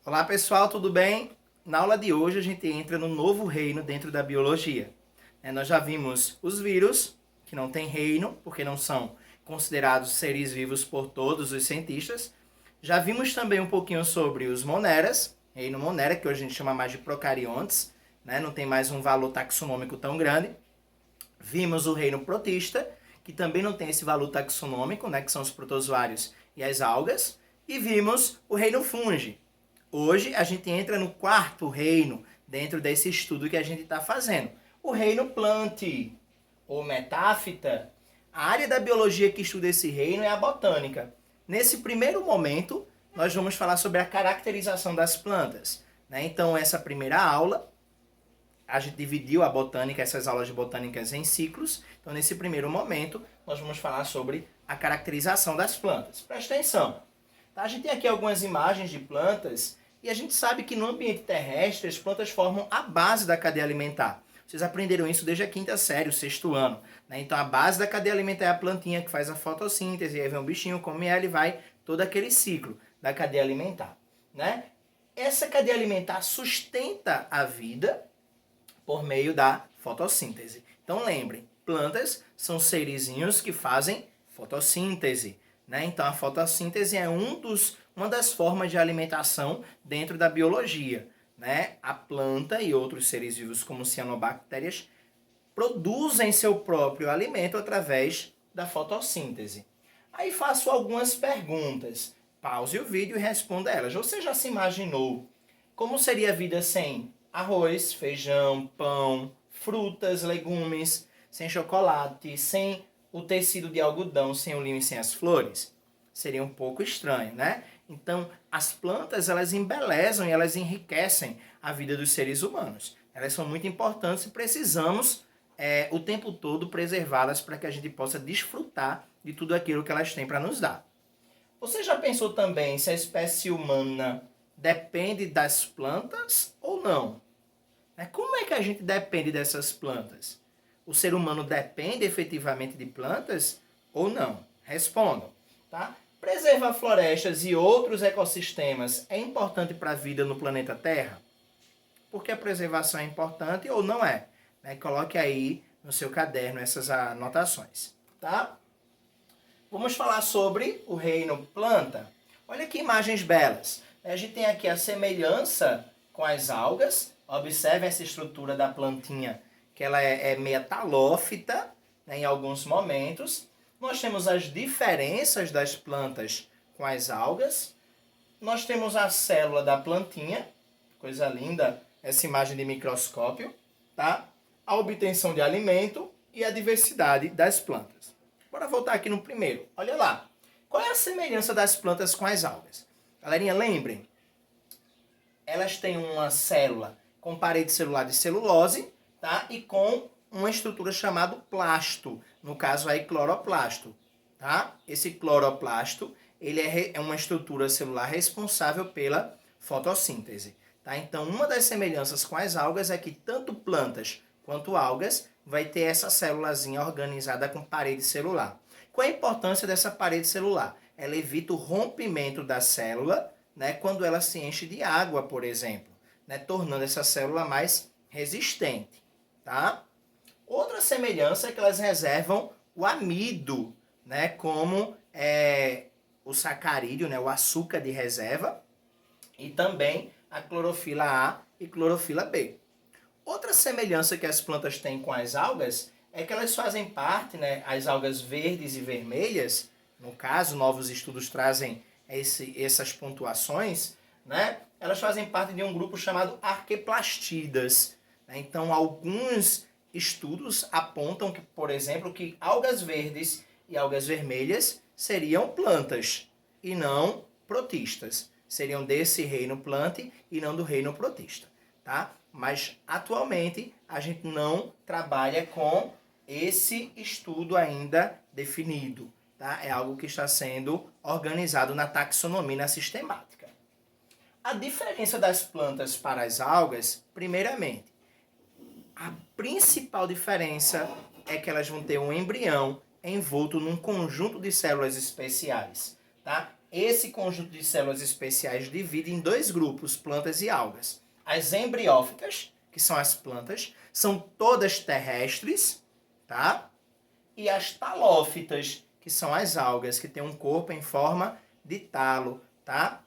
Olá pessoal, tudo bem? Na aula de hoje a gente entra no novo reino dentro da biologia. Nós já vimos os vírus, que não têm reino, porque não são considerados seres vivos por todos os cientistas. Já vimos também um pouquinho sobre os moneras, reino monera, que hoje a gente chama mais de procariontes, não tem mais um valor taxonômico tão grande. Vimos o reino protista, que também não tem esse valor taxonômico, que são os protozoários e as algas. E vimos o reino fungi. Hoje a gente entra no quarto reino dentro desse estudo que a gente está fazendo. O reino Plantae, ou Metáfita. A área da biologia que estuda esse reino é a botânica. Nesse primeiro momento, nós vamos falar sobre a caracterização das plantas. Então, essa primeira aula, a gente dividiu a botânica, essas aulas de botânicas em ciclos. Então, nesse primeiro momento, nós vamos falar sobre a caracterização das plantas. Presta atenção. A gente tem aqui algumas imagens de plantas e a gente sabe que no ambiente terrestre as plantas formam a base da cadeia alimentar. Vocês aprenderam isso desde a quinta série, o sexto ano. Então a base da cadeia alimentar é a plantinha que faz a fotossíntese, aí vem um bichinho, come ela e vai todo aquele ciclo da cadeia alimentar. Essa cadeia alimentar sustenta a vida por meio da fotossíntese. Então lembrem, plantas são serizinhos que fazem fotossíntese. Então a fotossíntese é uma das formas de alimentação dentro da biologia. A planta e outros seres vivos como cianobactérias produzem seu próprio alimento através da fotossíntese. Aí faço algumas perguntas. Pause o vídeo e responda elas. Você já se imaginou como seria a vida sem arroz, feijão, pão, frutas, legumes, sem chocolate, sem o tecido de algodão, sem o linho e sem as flores? Seria um pouco estranho, Então, as plantas, elas embelezam e elas enriquecem a vida dos seres humanos. Elas são muito importantes e precisamos o tempo todo preservá-las para que a gente possa desfrutar de tudo aquilo que elas têm para nos dar. Você já pensou também se a espécie humana depende das plantas ou não? Como é que a gente depende dessas plantas? O ser humano depende efetivamente de plantas ou não? Respondam. Preservar florestas e outros ecossistemas é importante para a vida no planeta Terra? Por que a preservação é importante ou não é? Coloque aí no seu caderno essas anotações. Vamos falar sobre o reino planta. Olha que imagens belas. A gente tem aqui a semelhança com as algas. Observe essa estrutura da plantinha, que ela é metalófita, em alguns momentos. Nós temos as diferenças das plantas com as algas. Nós temos a célula da plantinha, coisa linda, essa imagem de microscópio, A obtenção de alimento e a diversidade das plantas. Bora voltar aqui no primeiro. Olha lá. Qual é a semelhança das plantas com as algas? Galerinha, lembrem. Elas têm uma célula com parede celular de celulose, e com uma estrutura chamada plasto, no caso aí cloroplasto. Esse cloroplasto ele é uma estrutura celular responsável pela fotossíntese. Então, uma das semelhanças com as algas é que tanto plantas quanto algas vai ter essa célulazinha organizada com parede celular. Qual a importância dessa parede celular? Ela evita o rompimento da célula, quando ela se enche de água, por exemplo, tornando essa célula mais resistente. Outra semelhança é que elas reservam o amido, como o sacarídeo, o açúcar de reserva, e também a clorofila A e clorofila B. Outra semelhança que as plantas têm com as algas é que elas fazem parte, as algas verdes e vermelhas, no caso, novos estudos trazem essas pontuações, elas fazem parte de um grupo chamado arqueplastidas. Então, alguns estudos apontam que, por exemplo, que algas verdes e algas vermelhas seriam plantas e não protistas. Seriam desse reino Plantae e não do reino protista. Mas, atualmente, a gente não trabalha com esse estudo ainda definido. É algo que está sendo organizado na taxonomia, na sistemática. A diferença das plantas para as algas, primeiramente, a principal diferença é que elas vão ter um embrião envolto num conjunto de células especiais. esse conjunto de células especiais divide em dois grupos, plantas e algas. As embriófitas, que são as plantas, são todas terrestres, tá? E as talófitas, que são as algas, que têm um corpo em forma de talo, tá?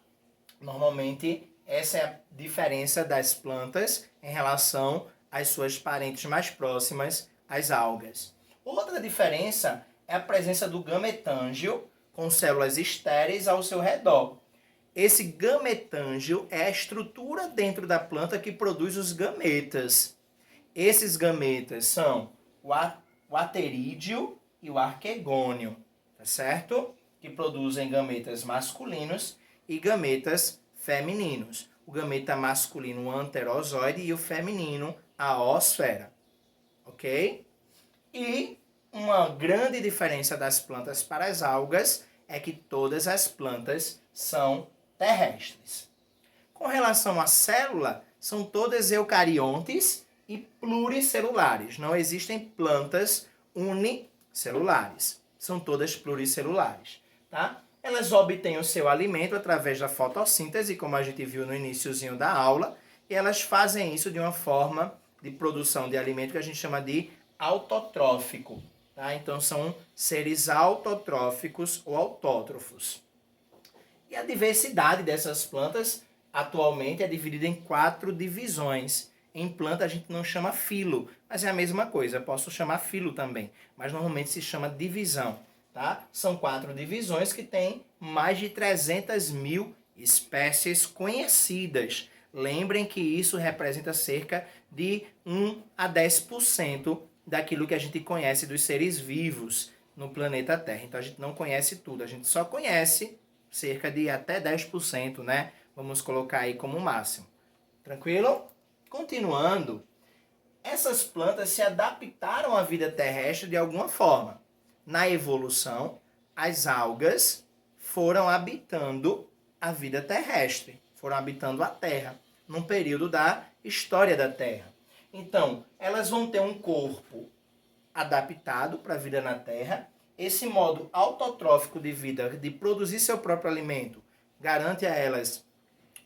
Normalmente, essa é a diferença das plantas em relação às suas parentes mais próximas, as algas. Outra diferença é a presença do gametângio, com células estéreis ao seu redor. Esse gametângio é a estrutura dentro da planta que produz os gametas. Esses gametas são o aterídeo e o arquegônio, tá certo? Que produzem gametas masculinos e gametas femininos. O gameta masculino, o anterozoide, e o feminino, a oosfera. Ok? E uma grande diferença das plantas para as algas é que todas as plantas são terrestres. Com relação à célula, são todas eucariontes e pluricelulares. Não existem plantas unicelulares. São todas pluricelulares, tá? Elas obtêm o seu alimento através da fotossíntese, como a gente viu no iniciozinho da aula, e elas fazem isso de uma forma de produção de alimento que a gente chama de autotrófico, tá? Então são seres autotróficos ou autótrofos. E a diversidade dessas plantas atualmente é dividida em 4 divisões. Em planta a gente não chama filo, mas é a mesma coisa, eu posso chamar filo também, mas normalmente se chama divisão, tá? São 4 divisões que têm mais de 300 mil espécies conhecidas. Lembrem que isso representa cerca de 1 a 10% daquilo que a gente conhece dos seres vivos no planeta Terra. Então a gente não conhece tudo, a gente só conhece cerca de até 10%, né? Vamos colocar aí como máximo. Tranquilo? Continuando, essas plantas se adaptaram à vida terrestre de alguma forma. Na evolução, as algas foram habitando a vida terrestre, foram habitando a Terra, num período da história da Terra. Então, elas vão ter um corpo adaptado para a vida na Terra. Esse modo autotrófico de vida, de produzir seu próprio alimento, garante a elas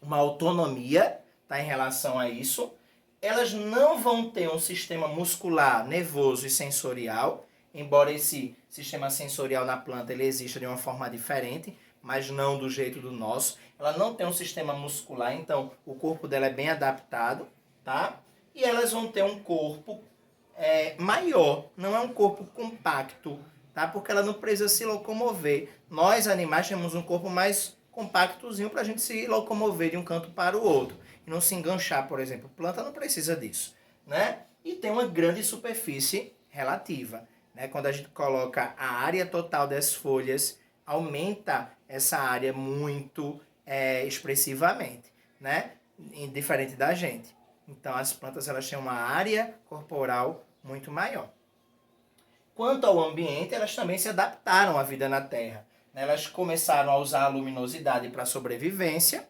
uma autonomia, tá, em relação a isso. Elas não vão ter um sistema muscular, nervoso e sensorial, embora esse sistema sensorial na planta ele exista de uma forma diferente, mas não do jeito do nosso. Ela não tem um sistema muscular, então o corpo dela é bem adaptado, tá? E elas vão ter um corpo maior, não é um corpo compacto, tá? Porque ela não precisa se locomover. Nós, animais, temos um corpo mais compactozinho para a gente se locomover de um canto para o outro e não se enganchar, por exemplo. Planta não precisa disso, né? E tem uma grande superfície relativa, né? Quando a gente coloca a área total das folhas, aumenta essa área muito expressivamente, né? Diferente da gente. Então as plantas elas têm uma área corporal muito maior. Quanto ao ambiente, elas também se adaptaram à vida na Terra. Elas começaram a usar a luminosidade para a sobrevivência,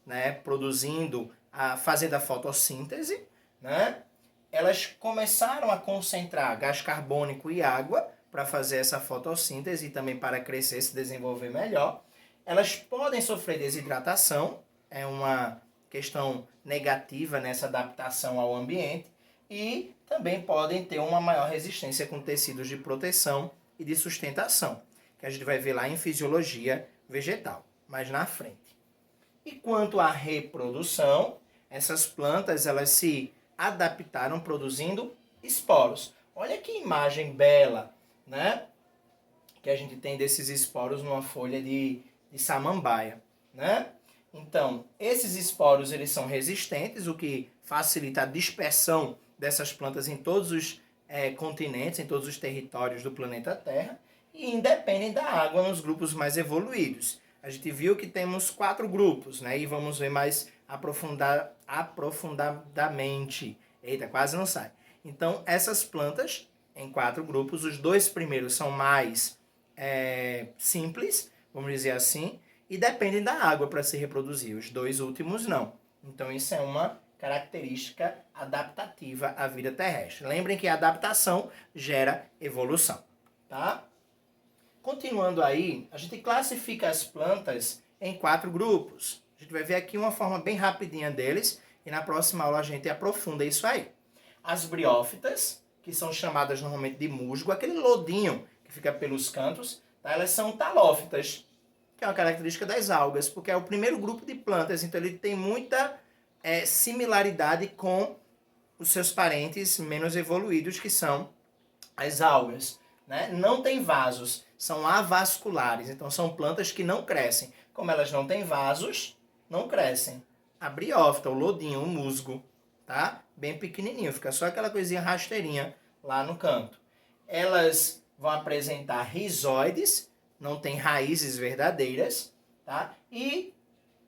né, fazendo a fotossíntese, né? Elas começaram a concentrar gás carbônico e água para fazer essa fotossíntese e também para crescer e se desenvolver melhor. Elas podem sofrer desidratação, é uma questão negativa nessa adaptação ao ambiente, e também podem ter uma maior resistência com tecidos de proteção e de sustentação, que a gente vai ver lá em fisiologia vegetal, mais na frente. E quanto à reprodução, essas plantas elas se adaptaram produzindo esporos. Olha que imagem bela, né? Que a gente tem desses esporos numa folha de samambaia, né? Então, esses esporos eles são resistentes, o que facilita a dispersão dessas plantas em todos os continentes, em todos os territórios do planeta Terra, e independem da água nos grupos mais evoluídos. A gente viu que temos 4 grupos, né? E vamos ver mais aprofundadamente. Eita, quase não sai. Então, essas plantas, em 4 grupos, os 2 primeiros são mais simples, vamos dizer assim, e dependem da água para se reproduzir. Os 2 últimos não. Então, isso é uma característica adaptativa à vida terrestre. Lembrem que a adaptação gera evolução, tá? Continuando aí, a gente classifica as plantas em 4 grupos. A gente vai ver aqui uma forma bem rapidinha deles e na próxima aula a gente aprofunda isso aí. As briófitas, que são chamadas normalmente de musgo, aquele lodinho que fica pelos cantos, tá? Elas são talófitas, que é uma característica das algas, porque é o primeiro grupo de plantas, então ele tem muita similaridade com os seus parentes menos evoluídos, que são as algas. Né? Não tem vasos, são avasculares, então são plantas que não crescem. Como elas não têm vasos, não crescem. A briófita, o lodinho, o musgo, tá? Bem pequenininho, fica só aquela coisinha rasteirinha lá no canto. Elas vão apresentar rizóides, não tem raízes verdadeiras, tá? E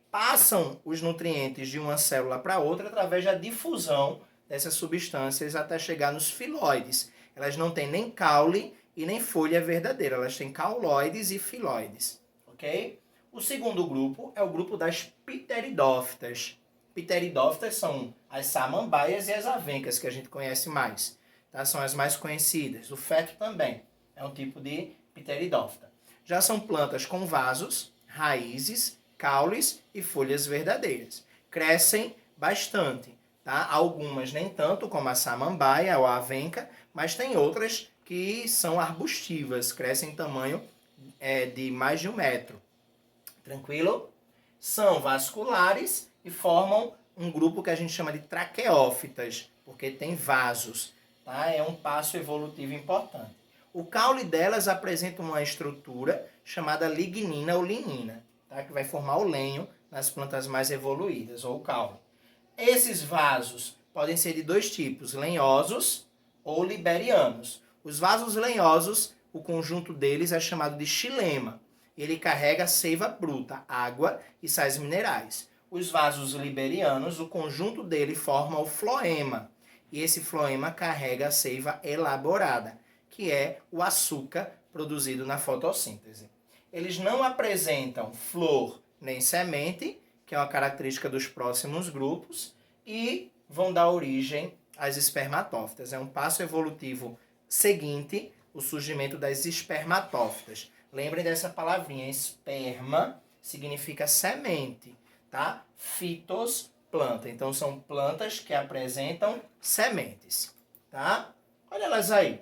passam os nutrientes de uma célula para outra através da difusão dessas substâncias até chegar nos filóides. Elas não têm nem caule e nem folha verdadeira, elas têm cauloides e filóides, ok? O segundo grupo é o grupo das pteridófitas. Pteridófitas são as samambaias e as avencas, que a gente conhece mais. Tá? São as mais conhecidas. O feto também é um tipo de pteridófita. Já são plantas com vasos, raízes, caules e folhas verdadeiras. Crescem bastante. Tá? Algumas nem tanto, como a samambaia ou a avenca, mas tem outras que são arbustivas, crescem em tamanho de mais de 1 metro. Tranquilo? São vasculares e formam um grupo que a gente chama de traqueófitas, porque tem vasos. Tá? É um passo evolutivo importante. O caule delas apresenta uma estrutura chamada lignina ou lignina, tá? Que vai formar o lenho nas plantas mais evoluídas, ou o caule. Esses vasos podem ser de 2 tipos, lenhosos ou liberianos. Os vasos lenhosos, o conjunto deles é chamado de xilema. Ele carrega seiva bruta, água e sais minerais. Os vasos liberianos, o conjunto dele forma o floema. E esse floema carrega a seiva elaborada, que é o açúcar produzido na fotossíntese. Eles não apresentam flor nem semente, que é uma característica dos próximos grupos, e vão dar origem às espermatófitas. É um passo evolutivo seguinte, o surgimento das espermatófitas. Lembrem dessa palavrinha, esperma significa semente, tá? Fitos, planta. Então são plantas que apresentam sementes, tá? Olha elas aí.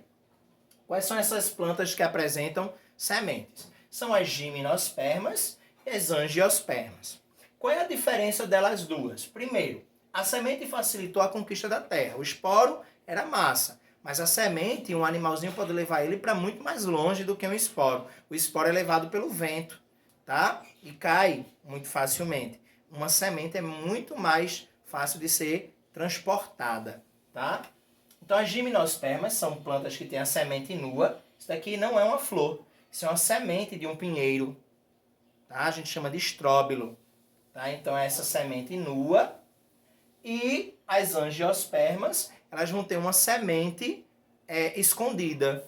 Quais são essas plantas que apresentam sementes? São as gimnospermas e as angiospermas. Qual é a diferença delas duas? Primeiro, a semente facilitou a conquista da terra. O esporo era massa, mas a semente, um animalzinho pode levar ele para muito mais longe do que um esporo. O esporo é levado pelo vento, tá? E cai muito facilmente. Uma semente é muito mais fácil de ser transportada, tá? Então as gimnospermas são plantas que têm a semente nua. Isso daqui não é uma flor, isso é uma semente de um pinheiro, tá? A gente chama de estróbilo, tá? Então é essa semente nua. E as angiospermas, elas vão ter uma semente escondida,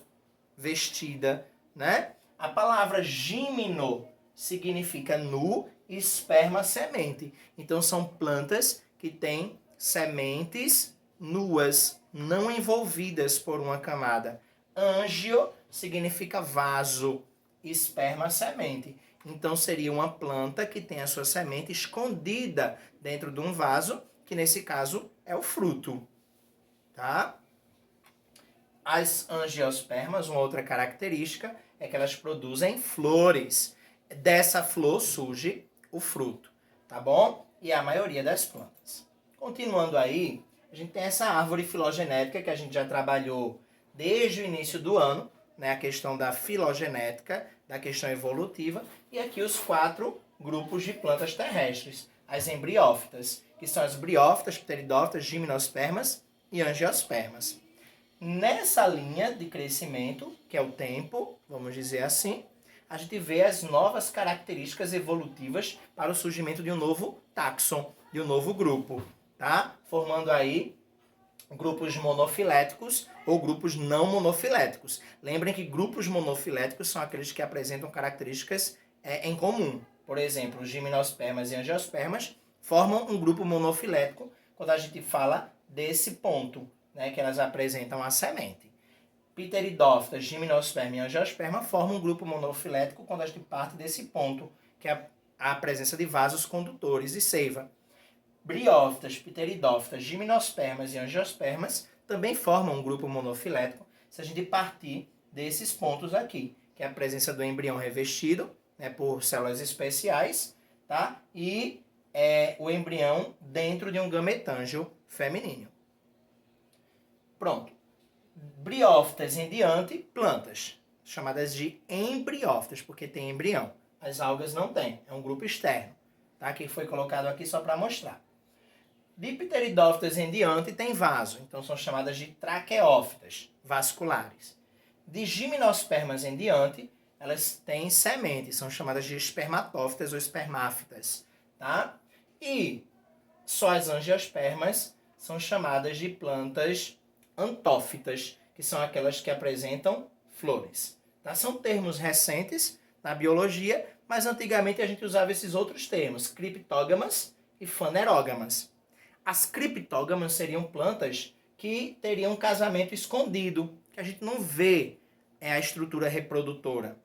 vestida, né? A palavra gimno significa nu e esperma semente. Então são plantas que têm sementes nuas, não envolvidas por uma camada. Angio significa vaso, esperma semente. Então seria uma planta que tem a sua semente escondida dentro de um vaso, que nesse caso é o fruto, tá? As angiospermas, uma outra característica é que elas produzem flores. Dessa flor surge o fruto, tá bom? E a maioria das plantas. Continuando aí, a gente tem essa árvore filogenética que a gente já trabalhou desde o início do ano, né? A questão da filogenética, da questão evolutiva, e aqui os 4 grupos de plantas terrestres. As embriófitas, que são as briófitas, pteridófitas, gimnospermas e angiospermas. Nessa linha de crescimento, que é o tempo, vamos dizer assim, a gente vê as novas características evolutivas para o surgimento de um novo táxon, de um novo grupo, tá? Formando aí grupos monofiléticos ou grupos não monofiléticos. Lembrem que grupos monofiléticos são aqueles que apresentam características em comum. Por exemplo, os gimnospermas e angiospermas formam um grupo monofilético quando a gente fala desse ponto, né, que elas apresentam a semente. Pteridófitas, gimnosperma e angiosperma formam um grupo monofilético quando a gente parte desse ponto, que é a presença de vasos condutores e seiva. Briófitas, pteridófitas, gimnospermas e angiospermas também formam um grupo monofilético se a gente partir desses pontos aqui, que é a presença do embrião revestido, né, por células especiais, tá? E o embrião dentro de um gametângio feminino. Pronto. Briófitas em diante, plantas, chamadas de embriófitas, porque tem embrião. As algas não têm, é um grupo externo, tá? Que foi colocado aqui só para mostrar. De pteridófitas em diante tem vaso, então são chamadas de traqueófitas, vasculares. De gimnospermas em diante, elas têm semente, são chamadas de espermatófitas ou espermáfitas, tá? E só as angiospermas são chamadas de plantas antófitas, que são aquelas que apresentam flores. Tá? São termos recentes na biologia, mas antigamente a gente usava esses outros termos, criptógamas e fanerógamas. As criptógamas seriam plantas que teriam um casamento escondido, que a gente não vê a estrutura reprodutora.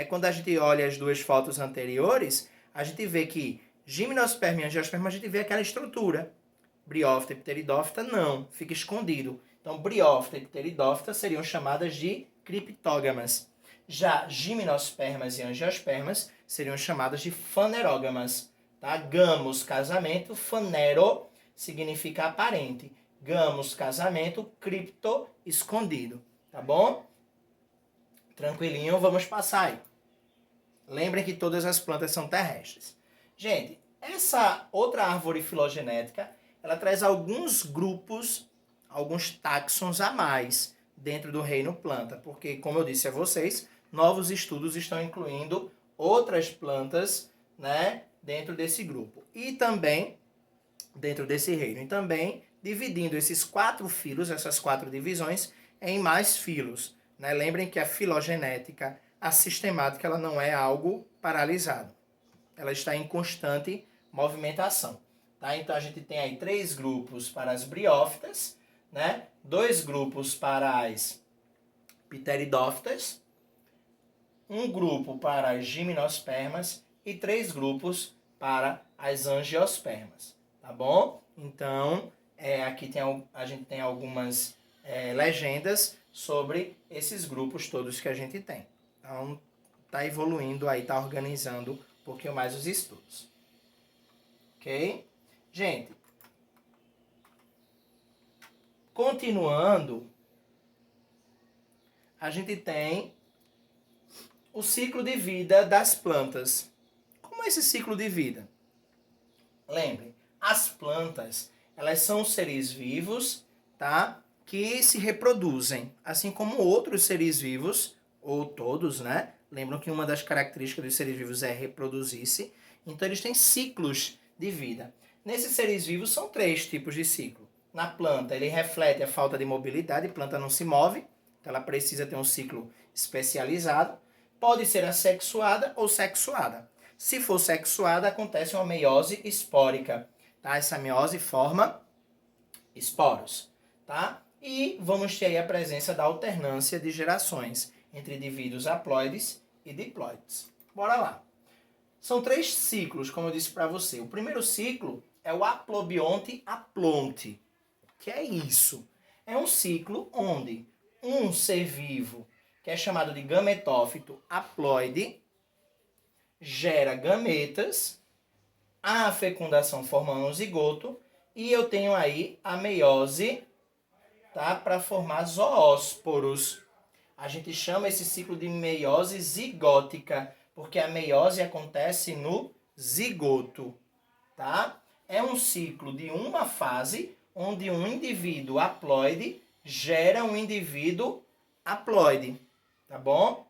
Quando a gente olha as duas fotos anteriores, a gente vê que gimnosperma e angiosperma a gente vê aquela estrutura. Briófita e pteridófita não, fica escondido. Então, briófita e pteridófita seriam chamadas de criptógamas. Já gimnospermas e angiospermas seriam chamadas de fanerógamas. Tá? Gamos, casamento, fanero significa aparente. Gamos, casamento, cripto, escondido. Tá bom? Tranquilinho, vamos passar aí. Lembrem que todas as plantas são terrestres. Gente, essa outra árvore filogenética, ela traz alguns grupos, alguns táxons a mais dentro do reino planta, porque, como eu disse a vocês, novos estudos estão incluindo outras plantas, né, dentro desse grupo. E também dentro desse reino. E também dividindo esses 4 filos, essas 4 divisões, em mais filos. Né? Lembrem que a filogenética, a sistemática, ela não é algo paralisado. Ela está em constante movimentação. Tá? Então a gente tem aí 3 grupos para as briófitas, né? 2 grupos para as pteridófitas, 1 grupo para as gimnospermas e 3 grupos para as angiospermas. Tá bom? Então, aqui a gente tem algumas legendas sobre esses grupos todos que a gente tem. Então, está evoluindo aí, está organizando um pouquinho mais os estudos. Ok? Gente, continuando, a gente tem o ciclo de vida das plantas. Como é esse ciclo de vida? Lembrem, as plantas, elas são seres vivos, tá? Que se reproduzem, assim como outros seres vivos, ou todos, né? Lembram que uma das características dos seres vivos é reproduzir-se. Então, eles têm ciclos de vida. Nesses seres vivos, são 3 tipos de ciclo. Na planta, ele reflete a falta de mobilidade, a planta não se move, então ela precisa ter um ciclo especializado. Pode ser assexuada ou sexuada. Se for sexuada, acontece uma meiose espórica. Tá? Essa meiose forma esporos. Tá? E vamos ter aí a presença da alternância de gerações entre indivíduos haploides e diploides. Bora lá. São 3 ciclos, como eu disse para você. O primeiro ciclo é o haplobionte-aplonte. O que é isso? É um ciclo onde um ser vivo, que é chamado de gametófito haploide, gera gametas, a fecundação formando um zigoto, e eu tenho aí a meiose, tá, para formar zoósporos. A gente chama esse ciclo de meiose zigótica, porque a meiose acontece no zigoto, tá? É um ciclo de uma fase onde um indivíduo haploide gera um indivíduo haploide, tá bom?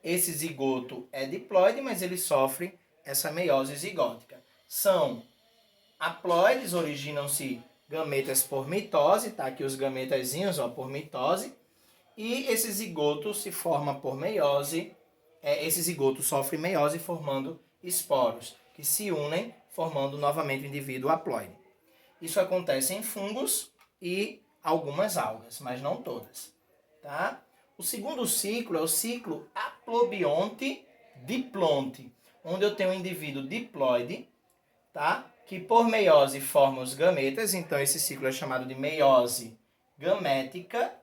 Esse zigoto é diploide, mas ele sofre essa meiose zigótica. São haploides, originam-se gametas por mitose, tá aqui os gametazinhos, ó, por mitose, e esse zigoto se forma por meiose, esse zigoto sofre meiose formando esporos, que se unem formando novamente o indivíduo haploide. Isso acontece em fungos e algumas algas, mas não todas. tá? O segundo ciclo é o ciclo haplobionte-diplonte, onde eu tenho um indivíduo diploide, tá? Que por meiose forma os gametas, então esse ciclo é chamado de meiose gamética,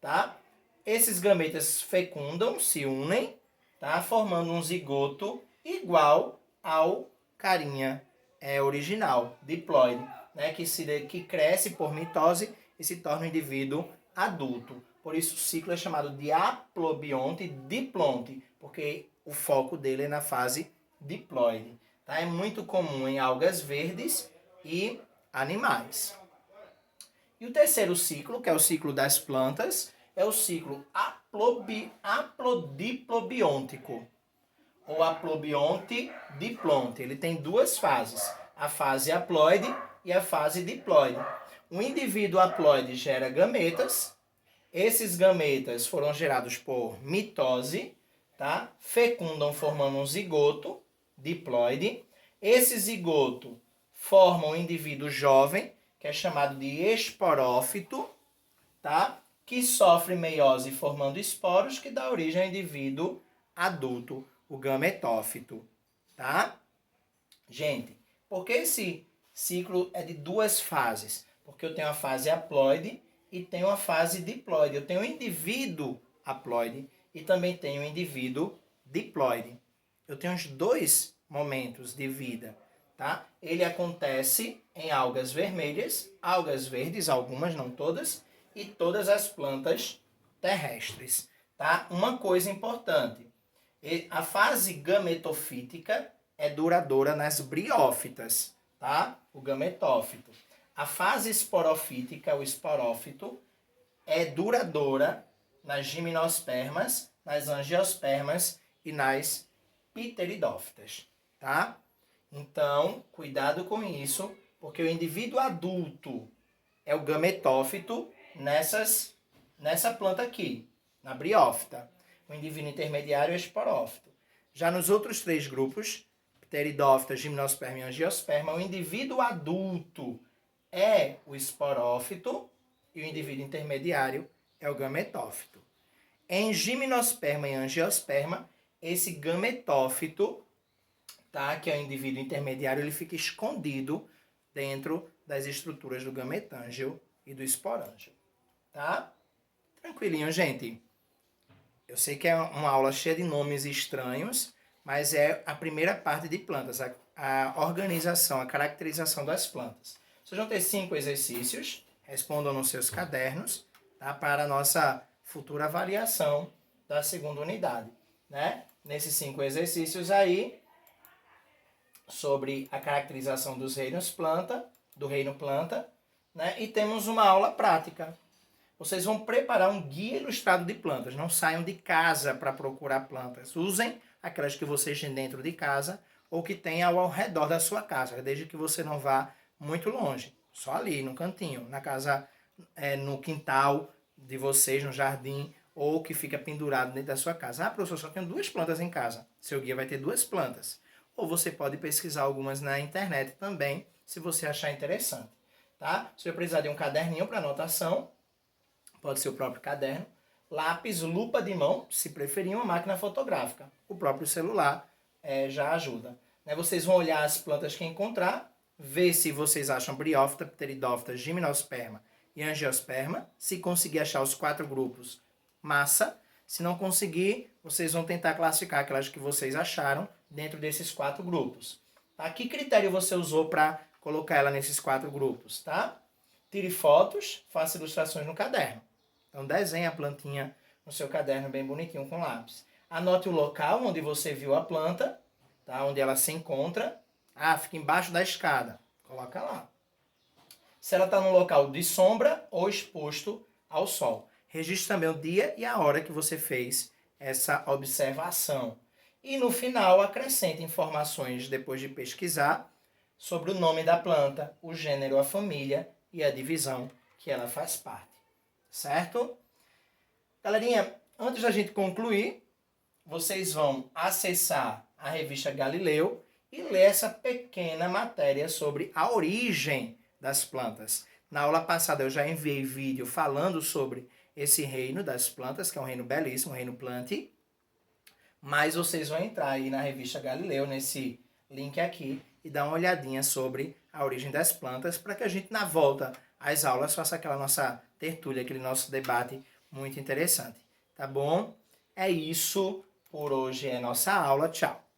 tá? Esses gametas fecundam, se unem, tá? Formando um zigoto igual ao carinha original, diploide, né? Que cresce por mitose e se torna um indivíduo adulto. Por isso o ciclo é chamado de haplobionte-diplonte, porque o foco dele é na fase diploide. Tá? É muito comum em algas verdes e animais. E o terceiro ciclo, que é o ciclo das plantas, é o ciclo haplodiplobiôntico, ou haplobionte-diplonte. Ele tem duas fases, a fase haploide e a fase diploide. O indivíduo haploide gera gametas, esses gametas foram gerados por mitose, tá? Fecundam formando um zigoto diploide. Esse zigoto forma um indivíduo jovem, que é chamado de esporófito, tá? Que sofre meiose formando esporos, que dá origem ao indivíduo adulto, o gametófito, tá? Gente, por que esse ciclo é de duas fases? Porque eu tenho a fase haploide e tenho a fase diploide. Eu tenho o indivíduo haploide e também tenho o indivíduo diploide. Eu tenho os dois momentos de vida, tá? Ele acontece em algas vermelhas, algas verdes, algumas, não todas, e todas as plantas terrestres, tá? Uma coisa importante, a fase gametofítica é duradoura nas briófitas, tá? O gametófito. A fase esporofítica, o esporófito, é duradoura nas gimnospermas, nas angiospermas e nas pteridófitas, tá? Então, cuidado com isso, porque o indivíduo adulto é o gametófito nessa planta aqui, na briófita. O indivíduo intermediário é o esporófito. Já nos outros três grupos, pteridófita, gimnosperma e angiosperma, o indivíduo adulto é o esporófito e o indivíduo intermediário é o gametófito. Em gimnosperma e angiosperma, esse gametófito, tá, que é o indivíduo intermediário, ele fica escondido dentro das estruturas do gametângio e do esporângio. Tá? Tranquilinho, gente. Eu sei que é uma aula cheia de nomes estranhos, mas é a primeira parte de plantas, a organização, a caracterização das plantas. Vocês vão ter 5 exercícios, respondam nos seus cadernos, tá? Para a nossa futura avaliação da segunda unidade, né? Nesses 5 exercícios aí, sobre a caracterização dos reinos planta, do reino planta, né? E temos uma aula prática. Vocês vão preparar um guia ilustrado de plantas. Não saiam de casa para procurar plantas. Usem aquelas que vocês têm dentro de casa ou que tem ao redor da sua casa, desde que você não vá muito longe. Só ali, no cantinho, na casa, no quintal de vocês, no jardim, ou que fica pendurado dentro da sua casa. Ah, professor, só tenho 2 plantas em casa. Seu guia vai ter 2 plantas. Ou você pode pesquisar algumas na internet também, se você achar interessante. Tá? Você vai precisar de um caderninho para anotação, pode ser o próprio caderno, lápis, lupa de mão, se preferir, uma máquina fotográfica. O próprio celular já ajuda. Né? Vocês vão olhar as plantas que encontrar, ver se vocês acham briófita, pteridófita, gimnosperma e angiosperma. Se conseguir achar os 4 grupos, massa. Se não conseguir, vocês vão tentar classificar aquelas que vocês acharam dentro desses 4 grupos. Tá? Que critério você usou para colocar ela nesses 4 grupos? Tá? Tire fotos, faça ilustrações no caderno. Então desenhe a plantinha no seu caderno bem bonitinho com lápis. Anote o local onde você viu a planta, tá? Onde ela se encontra. Ah, fica embaixo da escada. Coloca lá. Se ela está num local de sombra ou exposto ao sol. Registre também o dia e a hora que você fez essa observação. E no final acrescente informações depois de pesquisar sobre o nome da planta, o gênero, a família e a divisão que ela faz parte. Certo? Galerinha, antes da gente concluir, vocês vão acessar a revista Galileu e ler essa pequena matéria sobre a origem das plantas. Na aula passada eu já enviei vídeo falando sobre esse reino das plantas, que é um reino belíssimo, um reino Plantae. Mas vocês vão entrar aí na revista Galileu, nesse link aqui, e dar uma olhadinha sobre a origem das plantas, para que a gente, na volta às aulas, faça aquela nossa tertúlia, aquele nosso debate muito interessante. Tá bom? É isso por hoje, é nossa aula. Tchau!